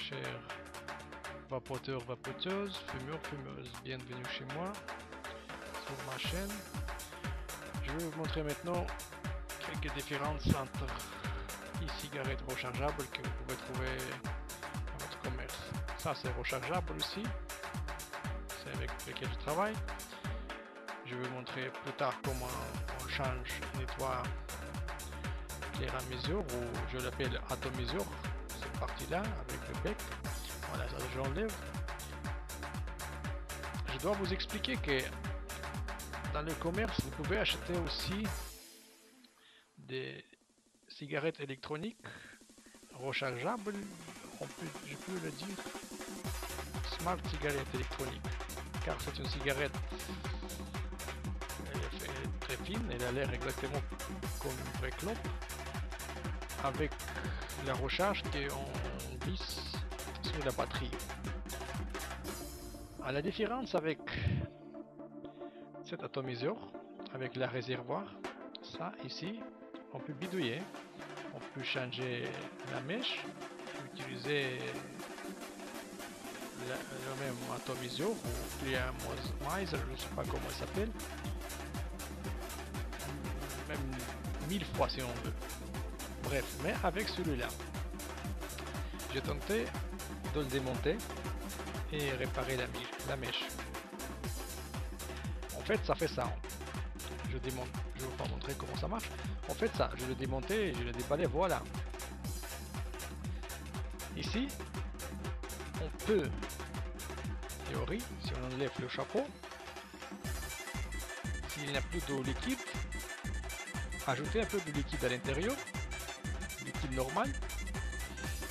Chers vapoteurs, vapoteuses, fumeurs, fumeuses, bienvenue chez moi, sur ma chaîne. Je vais vous montrer maintenant quelques différences entre les cigarettes rechargeables que vous pouvez trouver dans votre commerce. Ça c'est rechargeable aussi, c'est avec lequel je travaille. Je vais vous montrer plus tard comment on change, nettoie l'air à mesure, ou je l'appelle atomisure, cette partie-là avec le bec. Voilà, ça j'enlève. Je dois vous expliquer que dans le commerce, vous pouvez acheter aussi des cigarettes électroniques rechargeables. Je peux le dire, smart cigarette électronique, car c'est une cigarette, elle est très fine, elle a l'air exactement comme une vraie clope, avec la recharge qu'on glisse sur la batterie. À la différence avec cet atomiseur, avec la réservoir, ça ici, on peut bidouiller, on peut changer la mèche, utiliser le même atomiseur ou Clearmizer, je ne sais pas comment il s'appelle, même 1000 fois si on veut. Bref, mais avec celui-là, j'ai tenté de le démonter et réparer la mèche. En fait, ça fait ça. Je démonte, je vais vous montrer comment ça marche. En fait, ça, je le démontais et je le déballais, voilà. Ici, on peut, en théorie, si on enlève le chapeau, s'il n'y a plus de liquide, ajouter un peu de liquide à l'intérieur, liquide normal,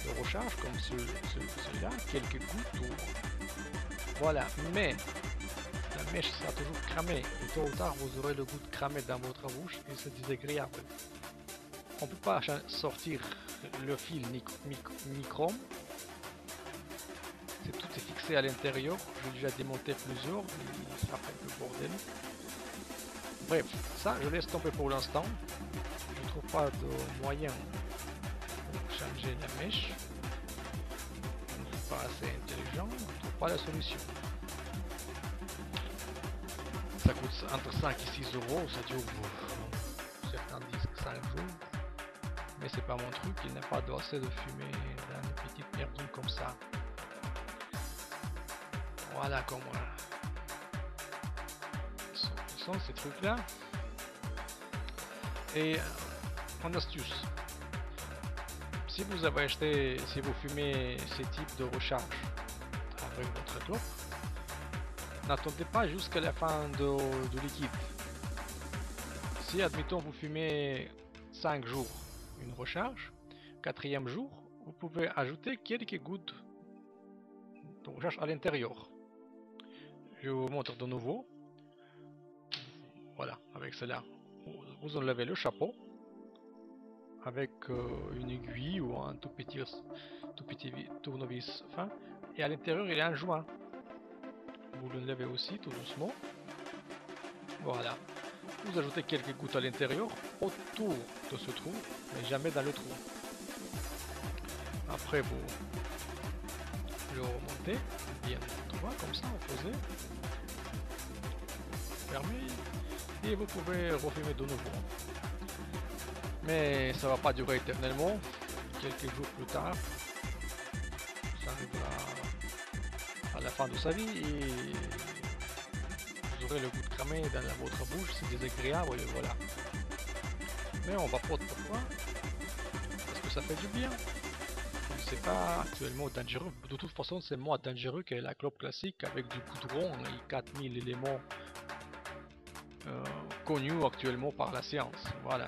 de recharge comme celui-là, quelques gouttes, voilà. Mais la mèche sera toujours cramée et tôt ou tard vous aurez le goût de cramer dans votre bouche et c'est désagréable. On peut pas sortir le fil nichrome, c'est tout est fixé à l'intérieur. J'ai déjà démonté plusieurs, ça fait un peu bordel. Bref, ça je laisse tomber pour l'instant. Je trouve pas de moyen pour changer la mèche. Je ne suis pas assez intelligent, je ne trouve pas la solution. Ça coûte entre 5 et 6 euros, ça dure, certains disent 5 jours, mais c'est pas mon truc, il n'y a pas assez de fumée dans une petite merdouille comme ça. Voilà comment ils sont ces trucs là. Et en astuce, si vous avez acheté, si vous fumez ces types de recharge avec votre clope, n'attendez pas jusqu'à la fin de liquide. Si admettons vous fumez 5 jours une recharge, 4e jour vous pouvez ajouter quelques gouttes de recharge à l'intérieur. Je vous montre de nouveau. Voilà, avec cela vous enlevez le chapeau avec une aiguille ou un tout petit tournevis fin, et à l'intérieur il y a un joint. Vous le levez aussi tout doucement. Voilà. Vous ajoutez quelques gouttes à l'intérieur, autour de ce trou, mais jamais dans le trou. Après vous le remontez bien droit comme ça, opposé, fermé, et vous pouvez refumer de nouveau. Mais ça va pas durer éternellement. Quelques jours plus tard, ça arrivera à la fin de sa vie et vous aurez le goût de cramer dans votre bouche, c'est désagréable et voilà. Mais on vapote, pourquoi? Parce que ça fait du bien. C'est pas actuellement dangereux, de toute façon c'est moins dangereux que la clope classique avec du goudron et 4000 éléments connus actuellement par la science. Voilà.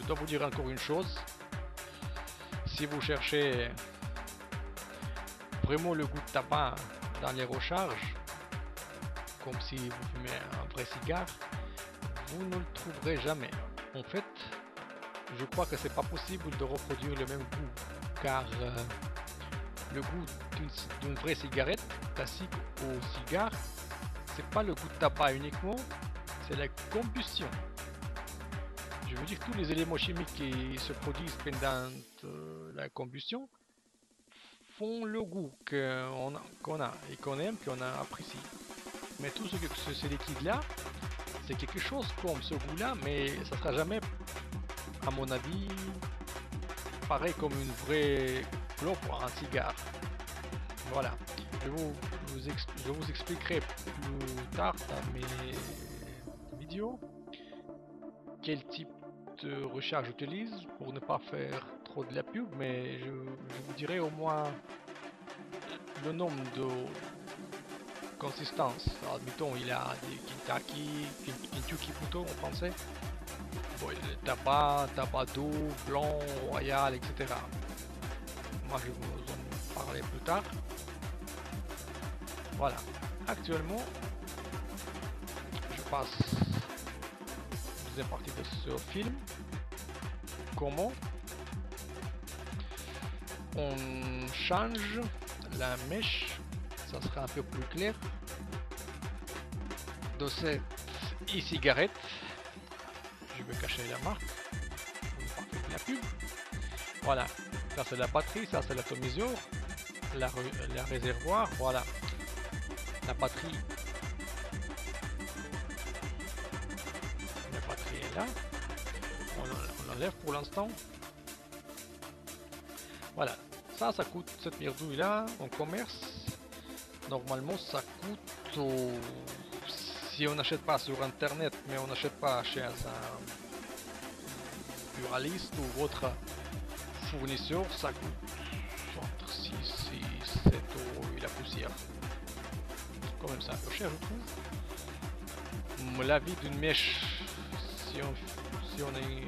Je dois vous dire encore une chose, si vous cherchez vraiment le goût de tabac dans les recharges, comme si vous fumez un vrai cigare, vous ne le trouverez jamais. En fait, je crois que c'est pas possible de reproduire le même goût, car le goût d'une vraie cigarette classique au cigare, c'est pas le goût de tabac uniquement, c'est la combustion. Je veux dire, tous les éléments chimiques qui se produisent pendant la combustion font le goût qu'on a et qu'on aime, qu'on a apprécie. Mais tout ce liquide-là, c'est quelque chose comme ce goût-là, mais ça sera jamais, à mon avis, pareil comme une vraie clope ou un cigare. Voilà. Je vous expliquerai plus tard dans mes vidéos quel type de recharge j'utilise pour ne pas faire trop de la pub, mais je vous dirai au moins le nombre de consistances. Admettons, il y a des Kentucky plutôt en français. Bon, tabac d'eau, blanc, royal, etc. Moi, je vous en parlerai plus tard. Voilà. Actuellement, je passe la deuxième partie de ce film. Comment on change la mèche, ça sera un peu plus clair, de cette e-cigarette. Je vais cacher la marque pour ne pas faire de la pub. Voilà, ça c'est la batterie, ça c'est l'atomiseur, la réservoir, voilà. La batterie est là. On l'enlève pour l'instant. Voilà, ça coûte cette merdouille là en commerce. Normalement ça coûte si on n'achète pas sur internet, mais on n'achète pas chez un buraliste ou autre fournisseur, ça coûte entre 6 et 7 euros et la poussière. Quand même c'est un peu cher je trouve. La vie d'une mèche, si on est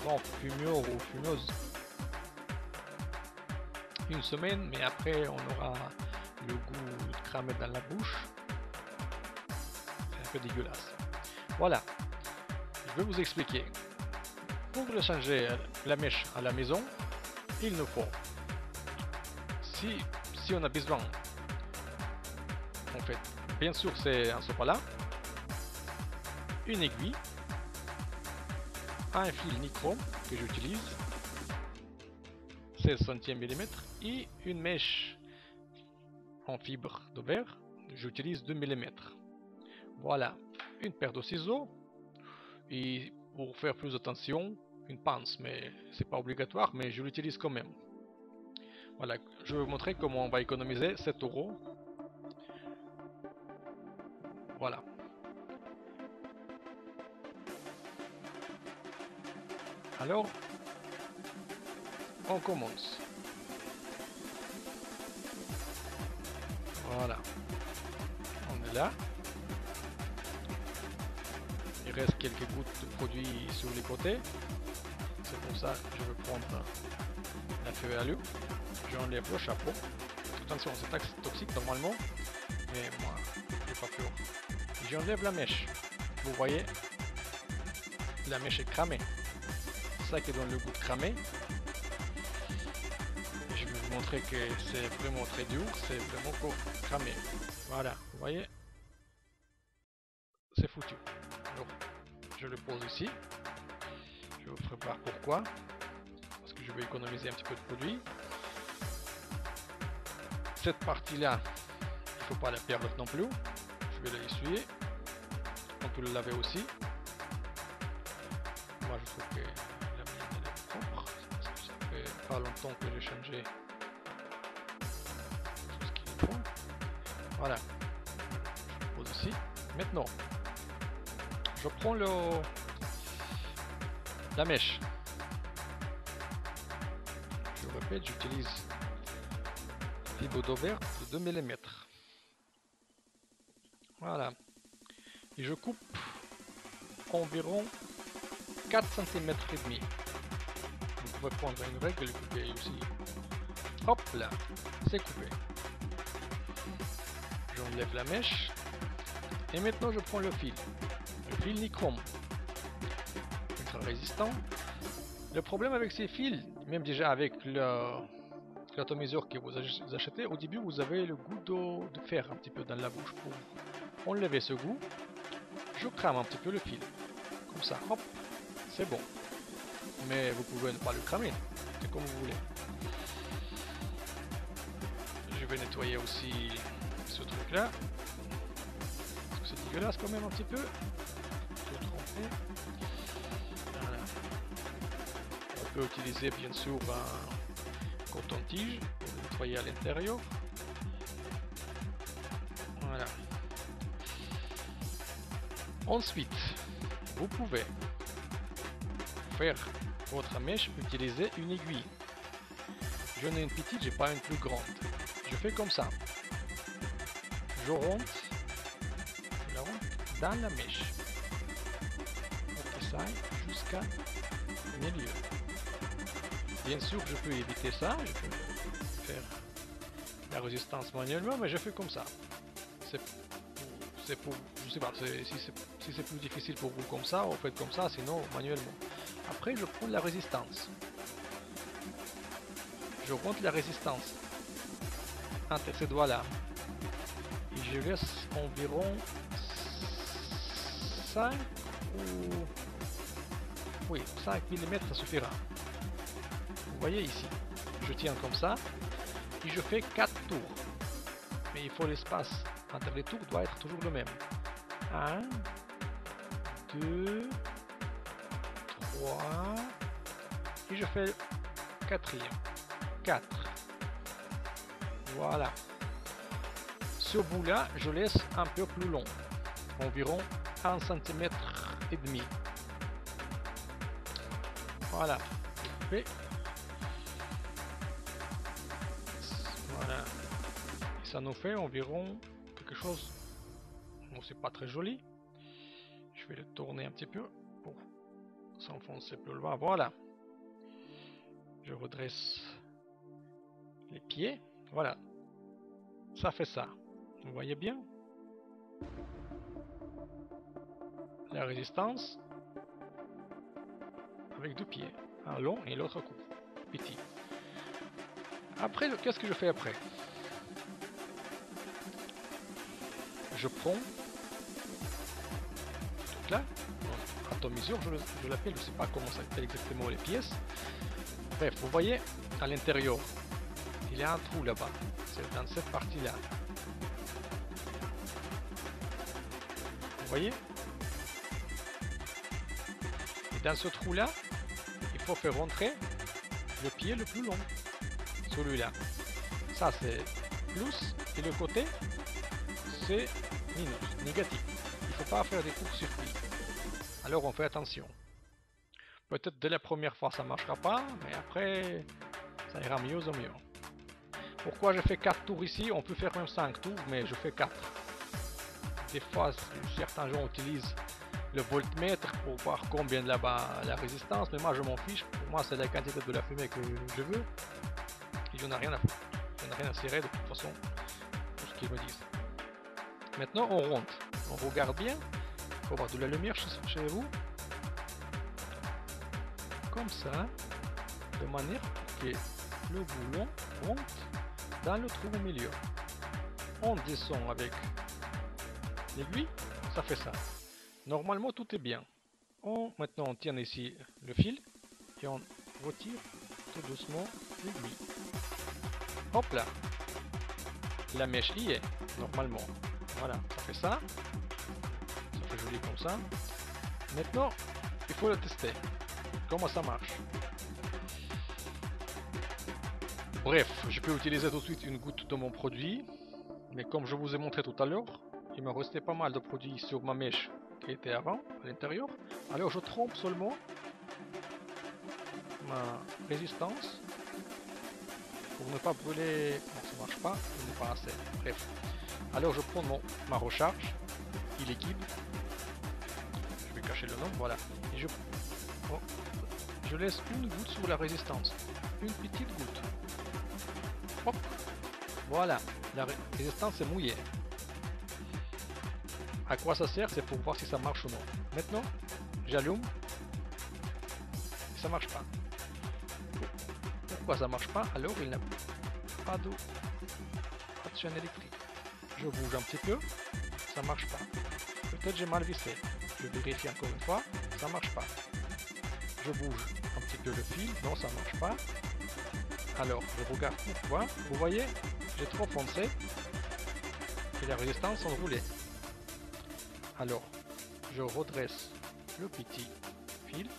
grand fumeur ou fumeuse, une semaine, mais après on aura le goût de cramer dans la bouche. C'est un peu dégueulasse. Voilà, je vais vous expliquer. Pour le changer la mèche à la maison, il nous faut, si on a besoin, en fait, bien sûr c'est un sopalin, une aiguille, un fil nichrome que j'utilise, 16 centièmes millimètres, et une mèche en fibre de verre, j'utilise 2 mm. Voilà, une paire de ciseaux, et pour faire plus attention, une pince, mais c'est pas obligatoire, mais je l'utilise quand même. Voilà, je vais vous montrer comment on va économiser 7 euros. Voilà. Alors, on commence. Voilà. On est là. Il reste quelques gouttes de produit sur les côtés. C'est pour ça que je vais prendre la feuille à l'eau. J'enlève le chapeau. Attention, c'est toxique normalement, mais moi, j'ai pas peur. J'enlève la mèche. Vous voyez, la mèche est cramée. C'est ça qui donne le goût de cramé. Je vais vous montrer que c'est vraiment très dur, c'est vraiment cramé. Voilà, vous voyez, c'est foutu. Alors, je le pose ici. Je vous ferai voir pourquoi. Parce que je vais économiser un petit peu de produit. Cette partie-là, il ne faut pas la perdre non plus. Je vais la essuyer. On peut le laver aussi. Moi, je trouve que la mienne elle est propre. Parce que ça fait pas longtemps que j'ai changé tout ce qu'il faut. Voilà. Je le pose ici. Maintenant, je prends la mèche. Je répète, j'utilise fibre d'eau verte de 2 mm. Voilà. Et je coupe environ 4 cm et demi. Vous pouvez prendre une règle et le couper aussi. Hop là, c'est coupé. J'enlève la mèche. Et maintenant je prends le fil nichrome, ultra résistant. Le problème avec ces fils, même déjà avec l'atomiseur que vous achetez, au début vous avez le goût de fer un petit peu dans la bouche. Pour enlever ce goût, je crame un petit peu le fil, comme ça, hop, c'est bon. Mais vous pouvez ne pas le cramer, c'est comme vous voulez. Je vais nettoyer aussi ce truc là. Parce que c'est dégueulasse quand même un petit peu. Tout trempé. Voilà. On peut utiliser bien sûr un coton-tige pour nettoyer à l'intérieur. Voilà. Ensuite, vous pouvez faire votre mèche, utiliser une aiguille. Je n'ai une petite, j'ai pas une plus grande. Je fais comme ça. Je rentre dans la mèche. Ça jusqu'à milieu. Bien sûr, je peux éviter ça. Je peux faire la résistance manuellement, mais je fais comme ça. C'est pour, je sais pas, si c'est plus difficile pour vous comme ça, vous faites comme ça, sinon manuellement. Après, je prends la résistance. Je rentre la résistance entre ces doigts-là. Et je laisse environ 5 ou... Oui, 5 mm, ça suffira. Vous voyez ici, je tiens comme ça et je fais 4 tours. Mais il faut l'espace entre les tours doit être toujours le même. 1, 2, 3 et je fais le 4e. 4. Voilà. Ce bout là, je laisse un peu plus long, environ 1 cm et demi. Voilà. Et voilà. Et ça nous fait environ quelque chose. Bon, c'est pas très joli. Je vais le tourner un petit peu pour s'enfoncer plus loin. Voilà. Je redresse les pieds. Voilà. Ça fait ça. Vous voyez bien? La résistance avec 2 pieds. Un long et l'autre court. Petit. Après, qu'est-ce que je fais après? Je prends là, atomiseur, je l'appelle, je ne sais pas comment ça s'appelle exactement les pièces. Bref, vous voyez, à l'intérieur, il y a un trou là-bas. C'est dans cette partie-là. Vous voyez? Et dans ce trou-là, il faut faire rentrer le pied le plus long. Celui-là. Ça, c'est plus. Et le côté, c'est minus, négatif. Il ne faut pas faire des courts-circuits. Alors, on fait attention. Peut-être dès la première fois, ça ne marchera pas. Mais après, ça ira mieux au mieux. Pourquoi je fais 4 tours ici? On peut faire même 5 tours, mais je fais 4. Des fois, certains gens utilisent le voltmètre pour voir combien de là-bas la résistance, mais moi je m'en fiche. Pour moi, c'est la quantité de la fumée que je veux. Et je n'ai rien à faire. Je n'ai rien à cirer de toute façon, tout ce qu'ils me disent. Maintenant, on rentre. On regarde bien. Il faut avoir de la lumière chez vous. Comme ça, de manière que le boulon rentre dans le trou au milieu. On descend avec l'aiguille, ça fait ça. Normalement tout est bien. Maintenant on tient ici le fil et on retire tout doucement l'aiguille. Hop là, la mèche y est normalement. Voilà, ça fait ça. Ça fait joli comme ça. Maintenant il faut le tester. Comment ça marche? Bref, je peux utiliser tout de suite une goutte de mon produit, mais comme je vous ai montré tout à l'heure, il me restait pas mal de produits sur ma mèche qui était avant, à l'intérieur. Alors je trompe seulement ma résistance pour ne pas brûler. Non, ça marche pas, ce n'est pas assez. Bref, alors je prends ma recharge, il est guide. Je vais cacher le nom, voilà. Et je laisse une goutte sur la résistance, une petite goutte. Hop. Voilà, la résistance est mouillée. À quoi ça sert? C'est pour voir si ça marche ou non. Maintenant, j'allume. Ça marche pas. Pourquoi ça marche pas? Alors il n'a pas de chaîne électrique. Je bouge un petit peu. Ça marche pas. Peut-être j'ai mal vissé. Je vérifie encore une fois. Ça marche pas. Je bouge un petit peu le fil. Non, ça marche pas. Alors, je regarde pourquoi. Vous voyez, j'ai trop foncé et la résistance s'enroulait. Alors, je redresse le petit fil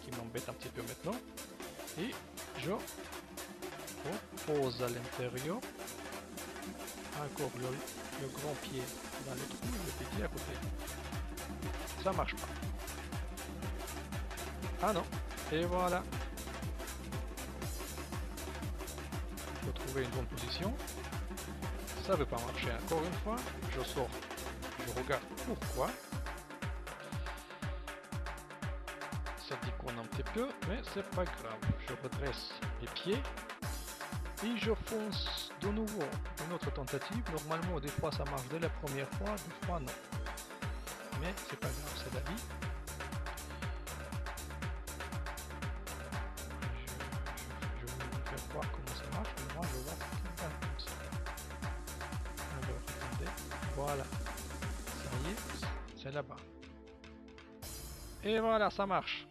qui m'embête un petit peu maintenant et je repose à l'intérieur encore le grand pied dans le trou et le petit à côté. Ça marche pas. Ah non, et voilà. Il faut trouver une bonne position. Ça veut pas marcher encore une fois. Je sors, je regarde pourquoi. Ça déconne un petit peu, mais c'est pas grave. Je redresse les pieds et je fonce de nouveau. Une autre tentative. Normalement, des fois ça marche dès la première fois, des fois non. Mais c'est pas grave, c'est la vie. Je vais vous faire voir comment ça marche, mais moi je vois tout comme ça. Alors, attendez, voilà. Ça y est, c'est là-bas. Et voilà, ça marche.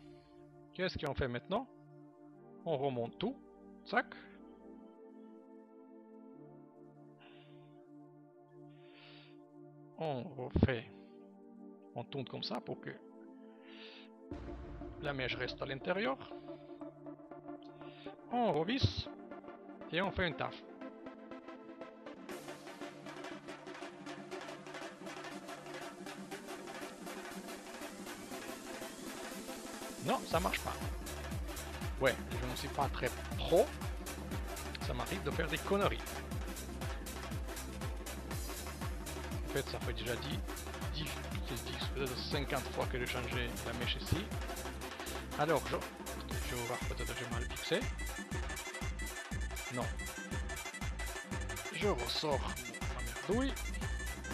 Qu'est-ce qu'on fait maintenant? On remonte tout. Tac. On refait. On tourne comme ça pour que la mèche reste à l'intérieur. On revisse. Et on fait une taffe. Non, ça marche pas. Ouais, je ne suis pas très pro. Ça m'arrive de faire des conneries. En fait, ça fait déjà 10, peut-être 50 fois que j'ai changé la mèche ici. Alors, je vais voir, peut-être que j'ai mal fixé. Non. Je ressors ma merdouille.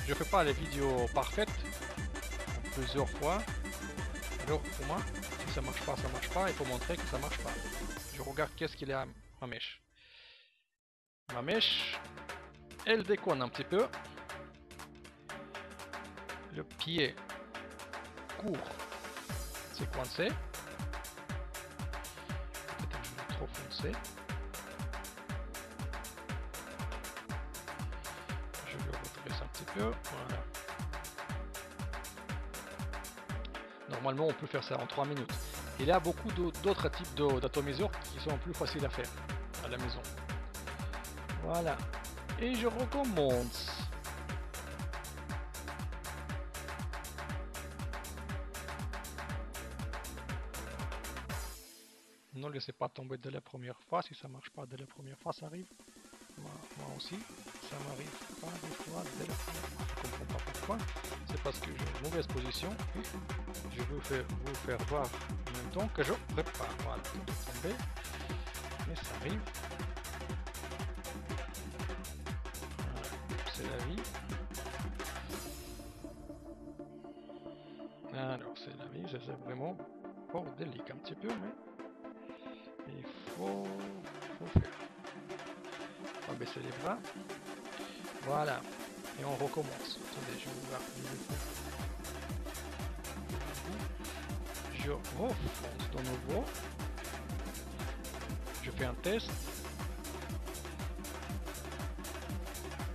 Je fais pas les vidéos parfaites plusieurs fois. Alors, pour moi, si ça marche pas, il faut montrer que ça marche pas. Je regarde qu'est-ce qu'il y a ma mèche. Ma mèche, elle déconne un petit peu. Le pied court, c'est coincé. Peut-être que je vais trop foncer. Je le redresse un petit peu. Voilà. Normalement, on peut faire ça en 3 minutes. Il y a beaucoup d'autres types d'atomiseurs qui sont plus faciles à faire à la maison. Voilà. Et je recommence. Ne laissez pas tomber dès la première fois. Si ça marche pas dès la première fois, ça arrive. Moi aussi, ça m'arrive pas des fois dès la première fois. Je comprends pas pourquoi. C'est parce que j'ai une mauvaise position. Je veux vous faire voir en même temps que je prépare. Voilà, tout est tombé. Mais ça arrive. Voilà, c'est la vie. Alors, c'est la vie, c'est vraiment bordélique un petit peu, mais il faut faire. On va baisser les bras. Voilà. Et on recommence. Attendez, je vais vous voir. Je refonce de nouveau. Je fais un test.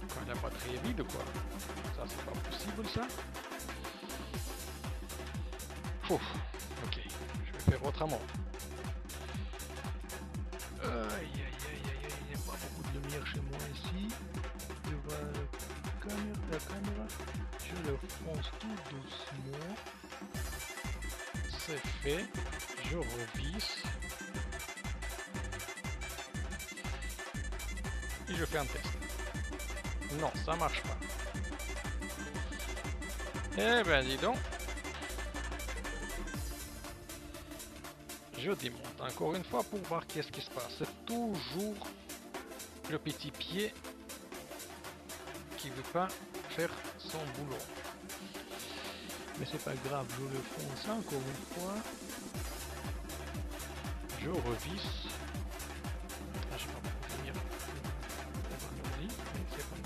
Quand la batterie est vide, quoi. Ça, c'est pas possible, ça. Ouf. Ok. Je vais faire autrement. Aïe, aïe, aïe, aïe, aïe. Il n'y a pas beaucoup de lumière chez moi ici. Je vois la caméra. Je le fonce tout doucement. C'est fait. Je revisse. Et je fais un test. Non, ça marche pas. Eh ben dis donc. Je démonte encore une fois pour voir qu'est-ce qui se passe. C'est toujours le petit pied qui veut pas faire son boulot. Mais c'est pas grave, je le fonce encore une fois. Je revisse. Ah, je vais pas venir devant le lit, mais c'est pas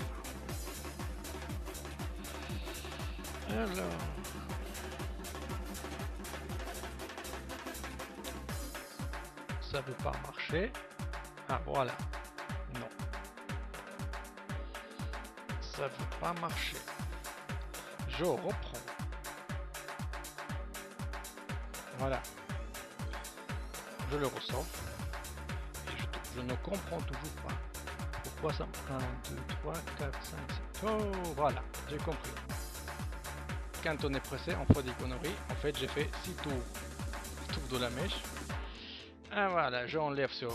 grave. Alors. Ça veut pas marcher. Ah voilà. Non. Ça veut pas marcher. Je reprends. Voilà. Je le ressors. Et je ne comprends toujours pas. Pourquoi ça me... 1, 2, 3, 4, 5, 6... Oh, voilà. J'ai compris. Quand on est pressé, on fait des conneries. En fait, j'ai fait 6 tours. Tour de la mèche. Ah voilà, j'enlève sur...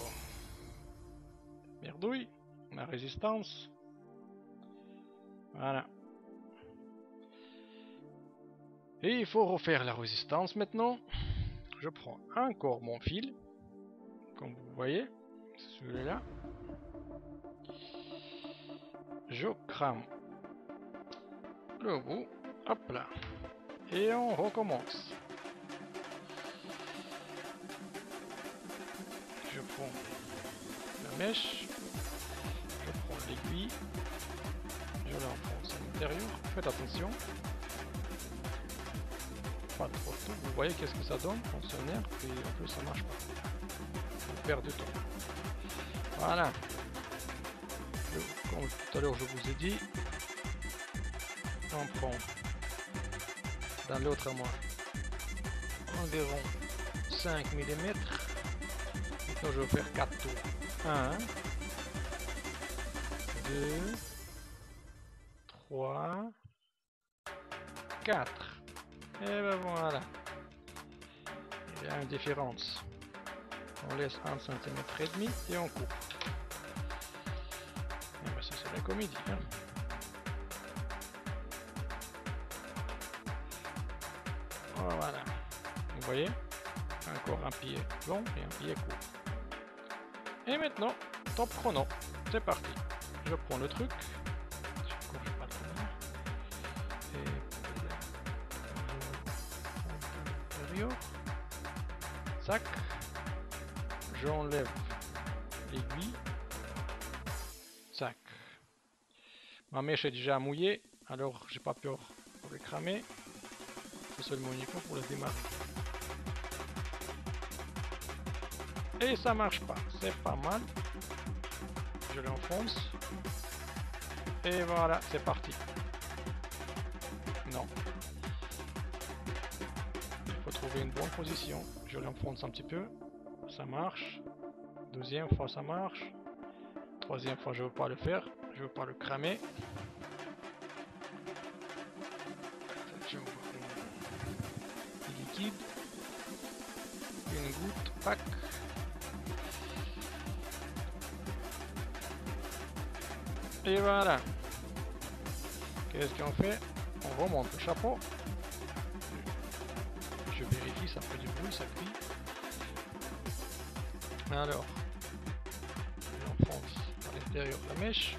Merdouille. La résistance. Voilà. Et il faut refaire la résistance maintenant. Je prends encore mon fil. Comme vous voyez. Celui-là. Je crame le bout. Hop là. Et on recommence. Je prends la mèche. Je prends l'aiguille. Je l'enfonce à l'intérieur. Faites attention. Pas trop tôt. Vous voyez qu'est-ce que ça donne? On s'énerve et en plus ça marche pas. On perd du temps. Voilà. Comme tout à l'heure je vous ai dit, on prend dans l'autre moi environ 5 mm. Maintenant je vais faire 4 tours. 1, 2, 3, 4. Et ben voilà. Il y a une différence. On laisse 1 cm et demi et on coupe. Et ben ça c'est la comédie. Hein. Voilà. Vous voyez? Encore un pied long et un pied court. Et maintenant, top chrono. C'est parti. Je prends le truc. Je courge pas trop mal. Et l'intérieur. Sac. J'enlève l'aiguille. Sac. Ma mèche est déjà mouillée, alors j'ai pas peur pour le cramer. C'est seulement uniquement pour le démarrer. Et ça marche pas, c'est pas mal. Je l'enfonce. Et voilà, c'est parti. Non. Il faut trouver une bonne position. Je l'enfonce un petit peu. Ça marche. Deuxième fois, ça marche. Troisième fois, je veux pas le faire. Je veux pas le cramer. Je vois du liquide. Une goutte, pack. Et voilà. Qu'est-ce qu'on fait? On remonte le chapeau. Je vérifie, ça fait du bruit, ça cuit. Alors, j'enfonce à l'intérieur de la mèche.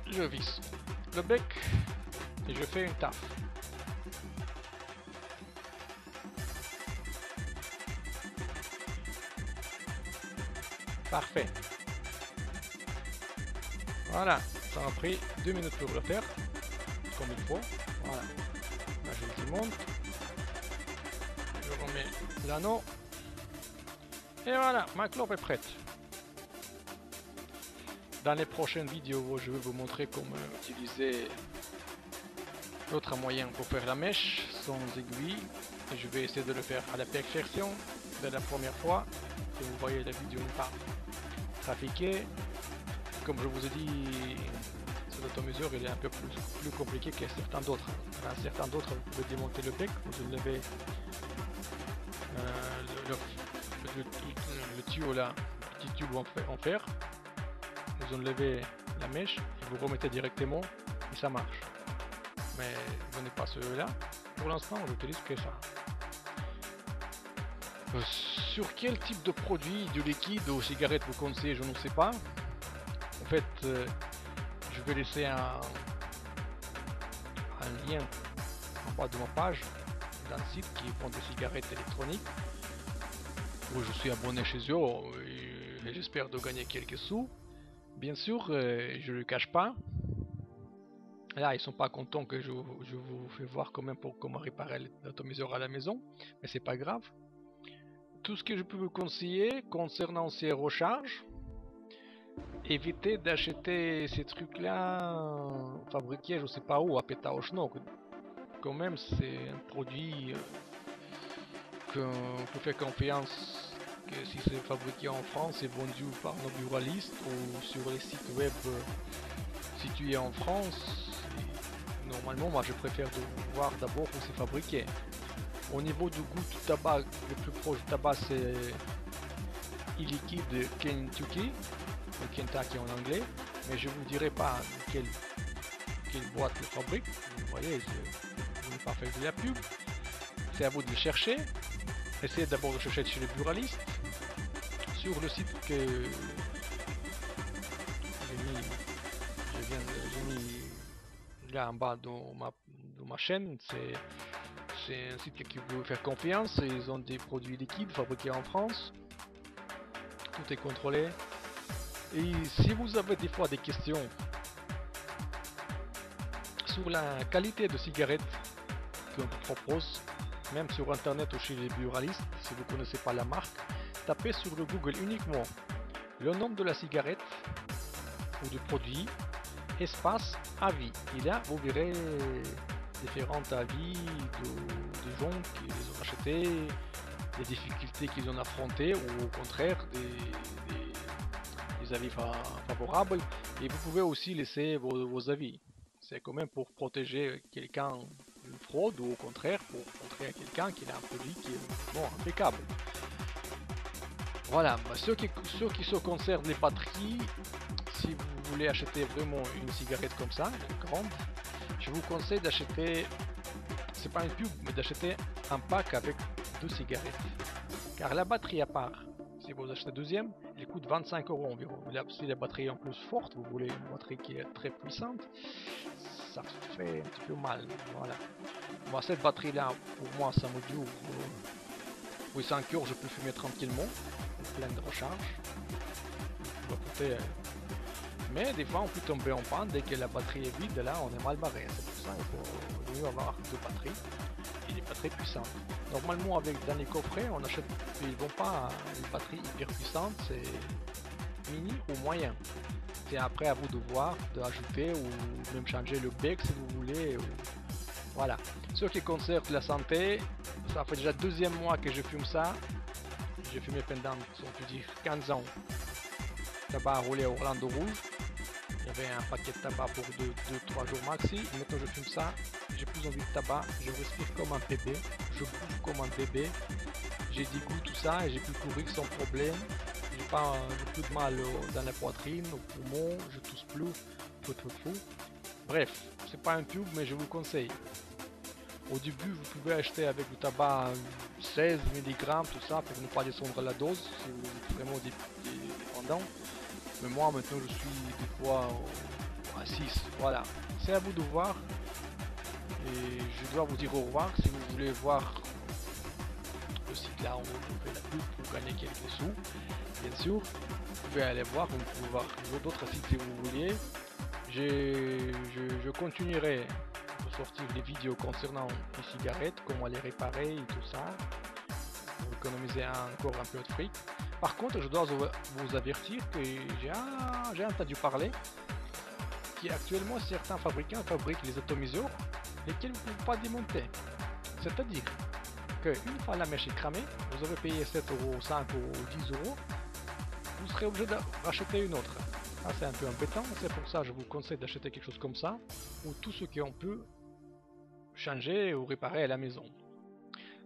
Je visse le bec et je fais une taffe. Parfait. Voilà, ça m'a pris 2 minutes pour le faire, comme il faut. Voilà, là je le démonte. Je remets l'anneau. Et voilà, ma clope est prête. Dans les prochaines vidéos, je vais vous montrer comment utiliser l'autre moyen pour faire la mèche sans aiguille. Et je vais essayer de le faire à la perfection de la première fois. Que vous voyez, la vidéo n'est pas trafiquée. Comme je vous ai dit, cet automiseur il est un peu plus compliqué que certains d'autres. Certains d'autres, vous pouvez démonter le bec, vous enlevez le tuyau là, le petit tube en fer, vous enlevez la mèche et vous remettez directement et ça marche. Mais je n'ai pas celui-là. Pour l'instant, on n'utilise que ça. Sur quel type de produit, de liquide ou cigarette vous conseillez, je ne sais pas. En fait, je vais laisser un lien en bas de ma page d'un site qui vend des cigarettes électroniques où je suis abonné chez eux et j'espère de gagner quelques sous. Bien sûr, je ne le cache pas. Là, ils sont pas contents que je vous fais voir quand même pour comment réparer l'atomiseur à la maison, mais c'est pas grave. Tout ce que je peux vous conseiller concernant ces recharges, évitez d'acheter ces trucs-là fabriqués je sais pas où, à Pétaouchnok. Quand même, c'est un produit qu'on peut faire confiance que si c'est fabriqué en France et vendu par nos buralistes ou sur les sites web situés en France. Et normalement, moi je préfère de voir d'abord où c'est fabriqué. Au niveau du goût du tabac, le plus proche du tabac c'est e-liquide Kentucky, ou Kentucky en anglais, mais je vous dirai pas quelle boîte le fabrique. Vous voyez, je n'ai pas fait de la pub. C'est à vous de le chercher. Essayez d'abord de chercher chez les buralistes. Sur le site que j'ai mis là en bas de ma chaîne, c'est un site qui vous faire confiance. Ils ont des produits liquides fabriqués en France. Tout est contrôlé. Et si vous avez des fois des questions sur la qualité de cigarettes qu'on vous propose, même sur internet ou chez les buralistes, si vous ne connaissez pas la marque, tapez sur le Google uniquement le nom de la cigarette ou du produit, espace avis. Et là, vous verrez différents avis de gens qui les ont achetés, des difficultés qu'ils ont affrontées ou au contraire des avis favorables. Et vous pouvez aussi laisser vos avis. C'est quand même pour protéger quelqu'un d'une fraude ou au contraire pour montrer à quelqu'un qu'il a un produit qui est bon, impeccable. Voilà, ce qui se concerne les batteries, si vous voulez acheter vraiment une cigarette comme ça, grande, je vous conseille d'acheter, c'est pas une pub, mais d'acheter un pack avec 2 cigarettes. Car la batterie à part, si vous achetez deuxième, elle coûte 25 € environ. Si la batterie est en plus forte, vous voulez une batterie qui est très puissante, ça fait un petit peu mal. Voilà. Moi, cette batterie là, pour moi, ça me dure. Oui, 5 heures, je peux fumer tranquillement, plein de recharge. Mais des fois, on peut tomber en panne dès que la batterie est vide. Là, on est mal barré. C'est pour ça qu'il faut mieux avoir 2 batteries. Et des batteries puissantes. Normalement, dans les coffrets, on achète. Ils ne vont pas une batterie hyper puissante. C'est mini ou moyen. C'est après à vous de voir, d'ajouter ou même changer le bec si vous voulez. Voilà. Ce qui concerne la santé, ça fait déjà 2e mois que je fume ça. J'ai fumé pendant, si on peut dire, 15 ans. Tabac roulé au Orlando rouge. J'avais un paquet de tabac pour 2-3 jours maxi. Maintenant je fume ça. J'ai plus envie de tabac. Je respire comme un bébé. Je bouge comme un bébé. J'ai des goûts, tout ça. Et j'ai pu courir sans problème. J'ai plus de mal dans la poitrine, au poumon. Je tousse plus. Bref, c'est pas un tube, mais je vous conseille. Au début, vous pouvez acheter avec du tabac 16 mg, tout ça, pour ne pas descendre la dose, si vous êtes vraiment dépendant. Mais moi, maintenant, je suis des fois à 6. Voilà, c'est à vous de voir. Et je dois vous dire au revoir. Si vous voulez voir le site là, on vous fait la pub pour gagner quelques sous, bien sûr. Vous pouvez aller voir, vous pouvez voir d'autres sites si vous voulez. Je continuerai de sortir des vidéos concernant les cigarettes, comment les réparer et tout ça, pour économiser encore un peu de fric. Par contre, je dois vous avertir que j'ai entendu parler qu'actuellement certains fabricants fabriquent les atomiseurs, lesquels vous ne pouvez pas démonter. C'est-à-dire qu'une fois la mèche est cramée, vous avez payé 7 €, 5 € ou 10 €, vous serez obligé de racheter une autre. Ça, c'est un peu embêtant, c'est pour ça que je vous conseille d'acheter quelque chose comme ça, ou tout ce qu'on peut changer ou réparer à la maison.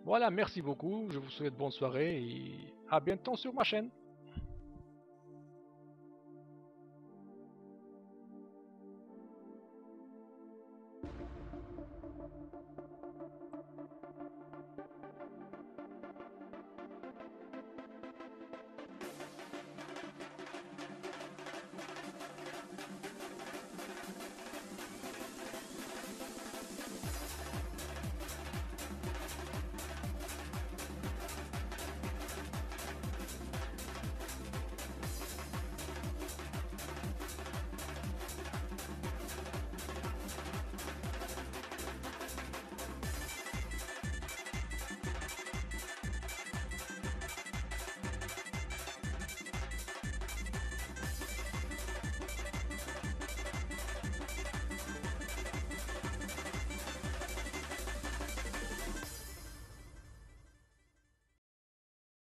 Voilà, merci beaucoup, je vous souhaite bonne soirée et à bientôt sur ma chaîne.